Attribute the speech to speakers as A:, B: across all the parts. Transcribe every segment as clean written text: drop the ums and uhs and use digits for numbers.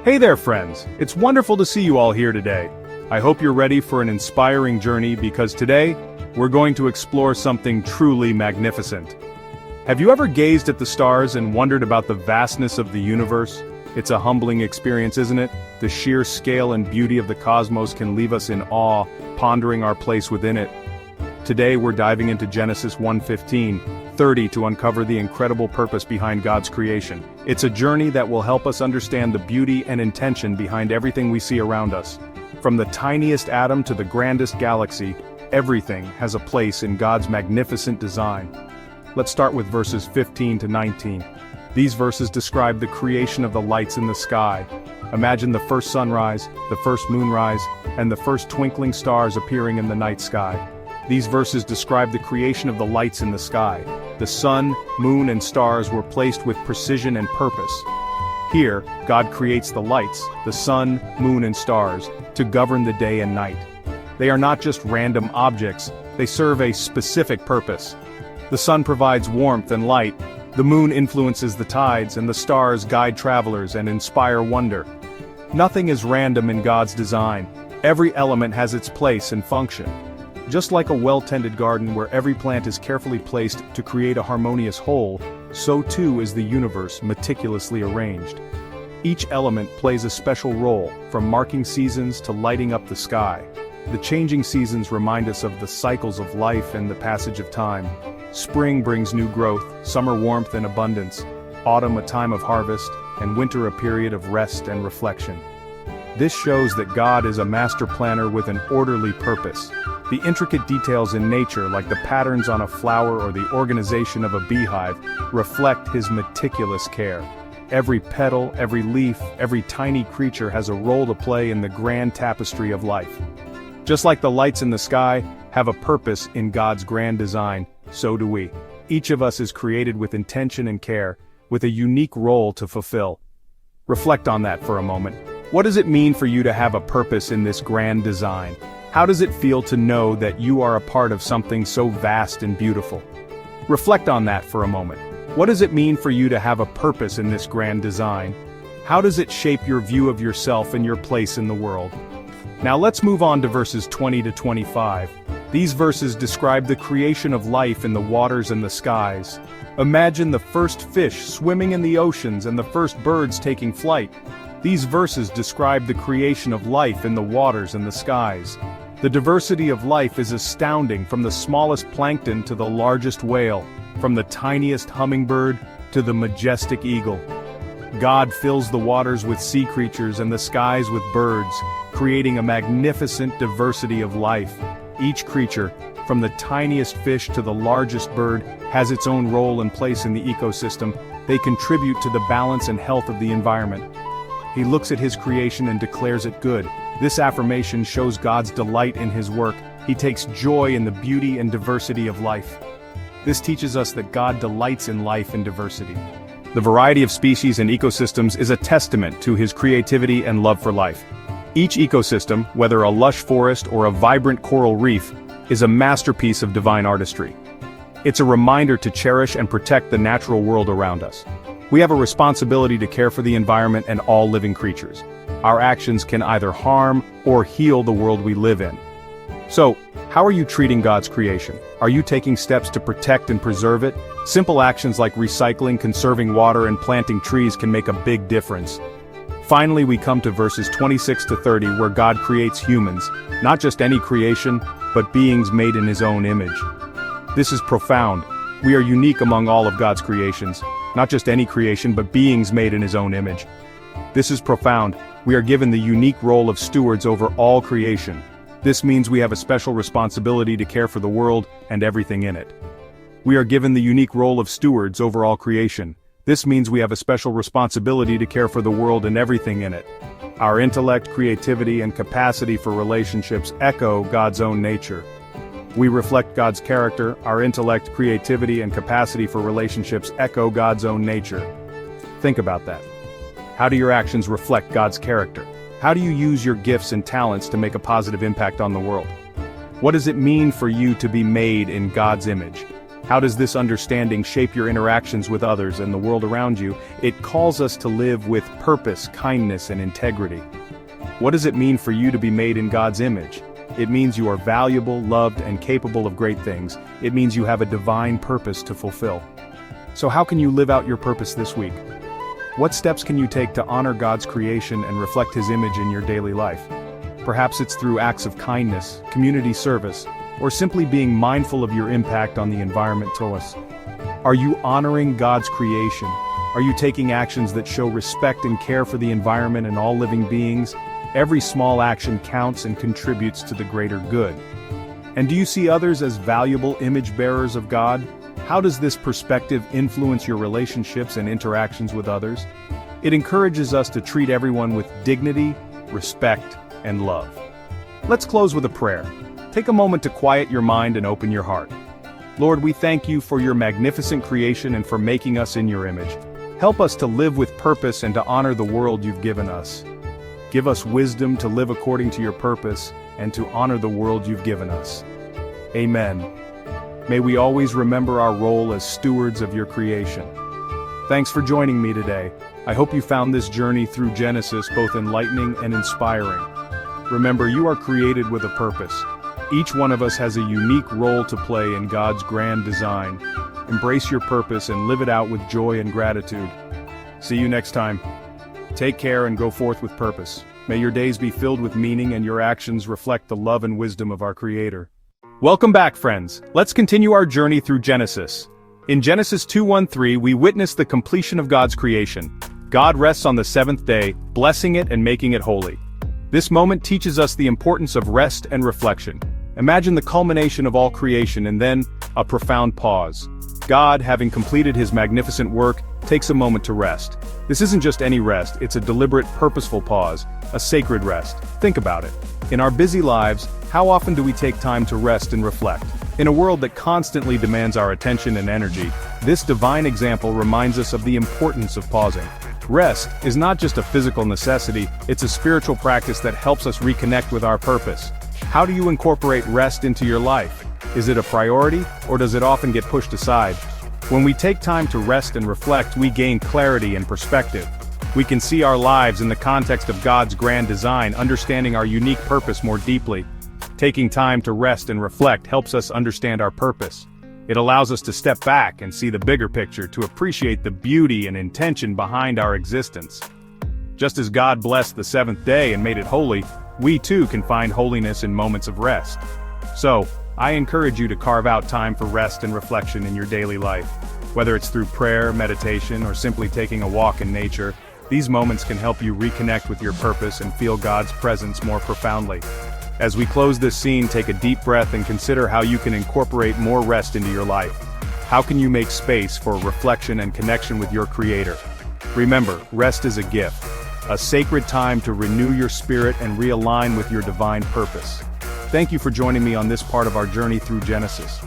A: Hey there, friends! It's wonderful to see you all here today. I hope you're ready for an inspiring journey because today, we're going to explore something truly magnificent. Have you ever gazed at the stars and wondered about the vastness of the universe? It's a humbling experience, isn't it? The sheer scale and beauty of the cosmos can leave us in awe, pondering our place within it. Today we're diving into Genesis 1:15-30 to uncover the incredible purpose behind God's creation. It's a journey that will help us understand the beauty and intention behind everything we see around us. From the tiniest atom to the grandest galaxy, everything has a place in God's magnificent design. Let's start with verses 15 to 19. These verses describe the creation of the lights in the sky. Imagine the first sunrise, the first moonrise, and the first twinkling stars appearing in the night sky. These verses describe the creation of the lights in the sky. The sun, moon, and stars were placed with precision and purpose. Here, God creates the lights, the sun, moon, and stars, to govern the day and night. They are not just random objects, they serve a specific purpose. The sun provides warmth and light, the moon influences the tides, and the stars guide travelers and inspire wonder. Nothing is random in God's design. Every element has its place and function. Just like a well-tended garden where every plant is carefully placed to create a harmonious whole, so too is the universe meticulously arranged. Each element plays a special role, from marking seasons to lighting up the sky. The changing seasons remind us of the cycles of life and the passage of time. Spring brings new growth, summer warmth and abundance, autumn a time of harvest, and winter a period of rest and reflection. This shows that God is a master planner with an orderly purpose. The intricate details in nature, like the patterns on a flower or the organization of a beehive, reflect his meticulous care. Every petal, every leaf, every tiny creature has a role to play in the grand tapestry of life. Just like the lights in the sky have a purpose in God's grand design, so do we. Each of us is created with intention and care, with a unique role to fulfill. Reflect on that for a moment. What does it mean for you to have a purpose in this grand design? How does it feel to know that you are a part of something so vast and beautiful? Reflect on that for a moment. What does it mean for you to have a purpose in this grand design? How does it shape your view of yourself and your place in the world? Now let's move on to verses 20 to 25. These verses describe the creation of life in the waters and the skies. Imagine the first fish swimming in the oceans and the first birds taking flight. These verses describe the creation of life in the waters and the skies. The diversity of life is astounding, from the smallest plankton to the largest whale, from the tiniest hummingbird to the majestic eagle. God fills the waters with sea creatures and the skies with birds, creating a magnificent diversity of life. Each creature, from the tiniest fish to the largest bird, has its own role and place in the ecosystem. They contribute to the balance and health of the environment. He looks at his creation and declares it good. This affirmation shows God's delight in his work. He takes joy in the beauty and diversity of life. This teaches us that God delights in life and diversity. The variety of species and ecosystems is a testament to his creativity and love for life. Each ecosystem, whether a lush forest or a vibrant coral reef, is a masterpiece of divine artistry. It's a reminder to cherish and protect the natural world around us. We have a responsibility to care for the environment and all living creatures. Our actions can either harm or heal the world we live in. So, how are you treating God's creation? Are you taking steps to protect and preserve it? Simple actions like recycling, conserving water, and planting trees can make a big difference. Finally, we come to verses 26 to 30, where God creates humans, not just any creation, but beings made in his own image. This is profound. We are unique among all of God's creations, not just any creation, but beings made in his own image. This is profound. We are given the unique role of stewards over all creation. This means we have a special responsibility to care for the world and everything in it. We are given the unique role of stewards over all creation. This means we have a special responsibility to care for the world and everything in it. Our intellect, creativity, and capacity for relationships echo God's own nature. We reflect God's character. Our intellect, creativity, and capacity for relationships echo God's own nature. Think about that. How do your actions reflect God's character? How do you use your gifts and talents to make a positive impact on the world? What does it mean for you to be made in God's image? How does this understanding shape your interactions with others and the world around you? It calls us to live with purpose, kindness, and integrity. What does it mean for you to be made in God's image? It means you are valuable, loved, and capable of great things. It means you have a divine purpose to fulfill. So how can you live out your purpose this week? What steps can you take to honor God's creation and reflect His image in your daily life? Perhaps it's through acts of kindness, community service, or simply being mindful of your impact on the environment to us. Are you honoring God's creation? Are you taking actions that show respect and care for the environment and all living beings? Every small action counts and contributes to the greater good. And do you see others as valuable image bearers of God? How does this perspective influence your relationships and interactions with others? It encourages us to treat everyone with dignity, respect, and love. Let's close with a prayer. Take a moment to quiet your mind and open your heart. Lord, we thank you for your magnificent creation and for making us in your image. Help us to live with purpose and to honor the world you've given us. Give us wisdom to live according to your purpose and to honor the world you've given us. Amen. May we always remember our role as stewards of your creation. Thanks for joining me today. I hope you found this journey through Genesis both enlightening and inspiring. Remember, you are created with a purpose. Each one of us has a unique role to play in God's grand design. Embrace your purpose and live it out with joy and gratitude. See you next time. Take care and go forth with purpose. May your days be filled with meaning and your actions reflect the love and wisdom of our Creator. Welcome back, friends. Let's continue our journey through Genesis. In Genesis 2:1-3, we witness the completion of God's creation. God rests on the seventh day, blessing it and making it holy. This moment teaches us the importance of rest and reflection. Imagine the culmination of all creation and then, a profound pause. God, having completed his magnificent work, takes a moment to rest. This isn't just any rest, it's a deliberate, purposeful pause, a sacred rest. Think about it. In our busy lives, how often do we take time to rest and reflect? In a world that constantly demands our attention and energy, this divine example reminds us of the importance of pausing. Rest is not just a physical necessity, it's a spiritual practice that helps us reconnect with our purpose. How do you incorporate rest into your life? Is it a priority, or does it often get pushed aside? When we take time to rest and reflect, we gain clarity and perspective. We can see our lives in the context of God's grand design, understanding our unique purpose more deeply. Taking time to rest and reflect helps us understand our purpose. It allows us to step back and see the bigger picture, to appreciate the beauty and intention behind our existence. Just as God blessed the seventh day and made it holy, we too can find holiness in moments of rest. So, I encourage you to carve out time for rest and reflection in your daily life. Whether it's through prayer, meditation, or simply taking a walk in nature, these moments can help you reconnect with your purpose and feel God's presence more profoundly. As we close this scene, take a deep breath and consider how you can incorporate more rest into your life. How can you make space for reflection and connection with your Creator? Remember, rest is a gift, a sacred time to renew your spirit and realign with your divine purpose. Thank you for joining me on this part of our journey through Genesis.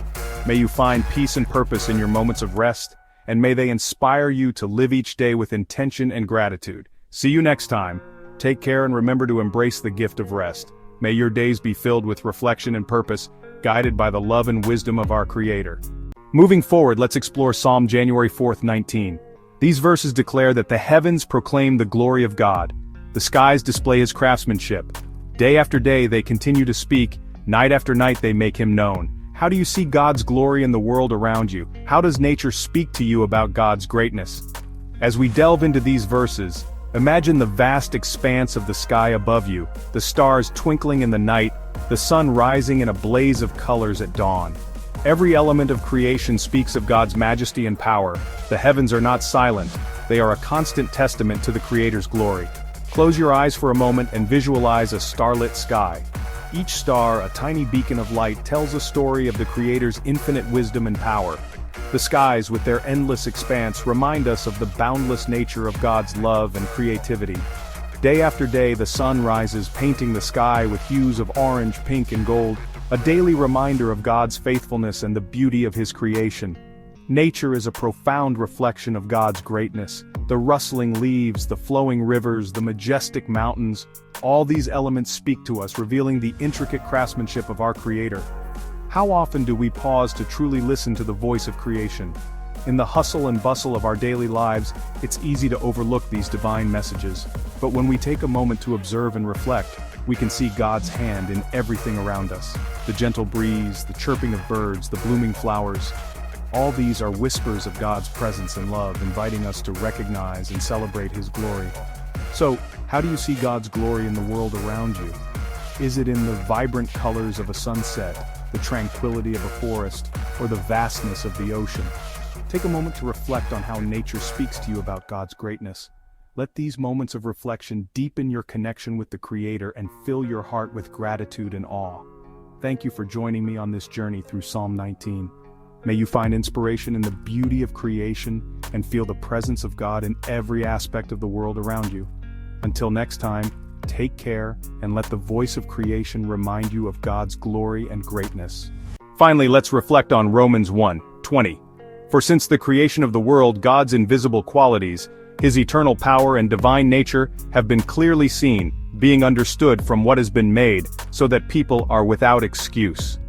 A: May you find peace and purpose in your moments of rest, and may they inspire you to live each day with intention and gratitude. See you next time. Take care and remember to embrace the gift of rest. May your days be filled with reflection and purpose, guided by the love and wisdom of our Creator. Moving forward, let's explore Psalm January 4th, 19. These verses declare that the heavens proclaim the glory of God. The skies display his craftsmanship. Day after day they continue to speak, night after night they make him known. How do you see God's glory in the world around you? How does nature speak to you about God's greatness? As we delve into these verses, imagine the vast expanse of the sky above you, the stars twinkling in the night, the sun rising in a blaze of colors at dawn. Every element of creation speaks of God's majesty and power. The heavens are not silent, they are a constant testament to the Creator's glory. Close your eyes for a moment and visualize a starlit sky. Each star, a tiny beacon of light, tells a story of the Creator's infinite wisdom and power. The skies, with their endless expanse, remind us of the boundless nature of God's love and creativity. Day after day the sun rises, painting the sky with hues of orange, pink, and gold, a daily reminder of God's faithfulness and the beauty of his creation. Nature is a profound reflection of God's greatness. The rustling leaves, the flowing rivers, the majestic mountains, all these elements speak to us, revealing the intricate craftsmanship of our Creator. How often do we pause to truly listen to the voice of creation? In the hustle and bustle of our daily lives, it's easy to overlook these divine messages. But when we take a moment to observe and reflect, we can see God's hand in everything around us. The gentle breeze, the chirping of birds, the blooming flowers. All these are whispers of God's presence and love, inviting us to recognize and celebrate His glory. So, how do you see God's glory in the world around you? Is it in the vibrant colors of a sunset, the tranquility of a forest, or the vastness of the ocean? Take a moment to reflect on how nature speaks to you about God's greatness. Let these moments of reflection deepen your connection with the Creator and fill your heart with gratitude and awe. Thank you for joining me on this journey through Psalm 19. May you find inspiration in the beauty of creation and feel the presence of God in every aspect of the world around you. Until next time, take care and let the voice of creation remind you of God's glory and greatness. Finally, let's reflect on Romans 1:20. For since the creation of the world, God's invisible qualities, His eternal power and divine nature, have been clearly seen, being understood from what has been made, so that people are without excuse.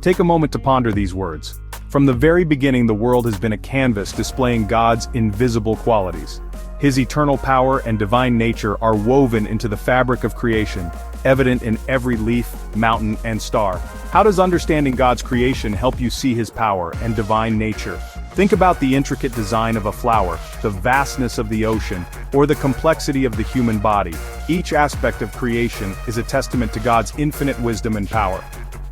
A: Take a moment to ponder these words. From the very beginning, the world has been a canvas displaying God's invisible qualities. His eternal power and divine nature are woven into the fabric of creation, evident in every leaf, mountain, and star. How does understanding God's creation help you see His power and divine nature? Think about the intricate design of a flower, the vastness of the ocean, or the complexity of the human body. Each aspect of creation is a testament to God's infinite wisdom and power.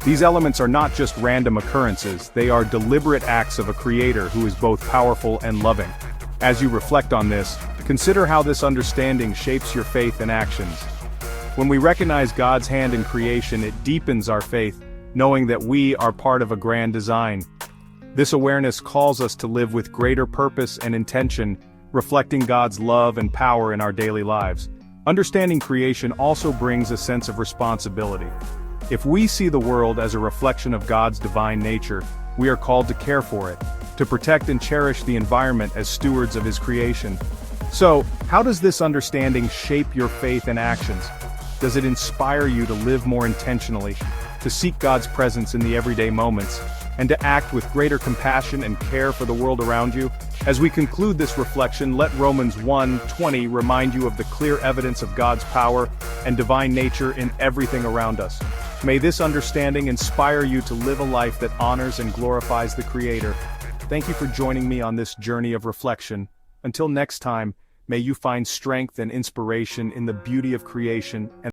A: These elements are not just random occurrences, they are deliberate acts of a Creator who is both powerful and loving. As you reflect on this, consider how this understanding shapes your faith and actions. When we recognize God's hand in creation, it deepens our faith, knowing that we are part of a grand design. This awareness calls us to live with greater purpose and intention, reflecting God's love and power in our daily lives. Understanding creation also brings a sense of responsibility. If we see the world as a reflection of God's divine nature, we are called to care for it, to protect and cherish the environment as stewards of His creation. So, how does this understanding shape your faith and actions? Does it inspire you to live more intentionally, to seek God's presence in the everyday moments, and to act with greater compassion and care for the world around you? As we conclude this reflection, let Romans 1:20 remind you of the clear evidence of God's power and divine nature in everything around us. May this understanding inspire you to live a life that honors and glorifies the Creator. Thank you for joining me on this journey of reflection. Until next time, may you find strength and inspiration in the beauty of creation and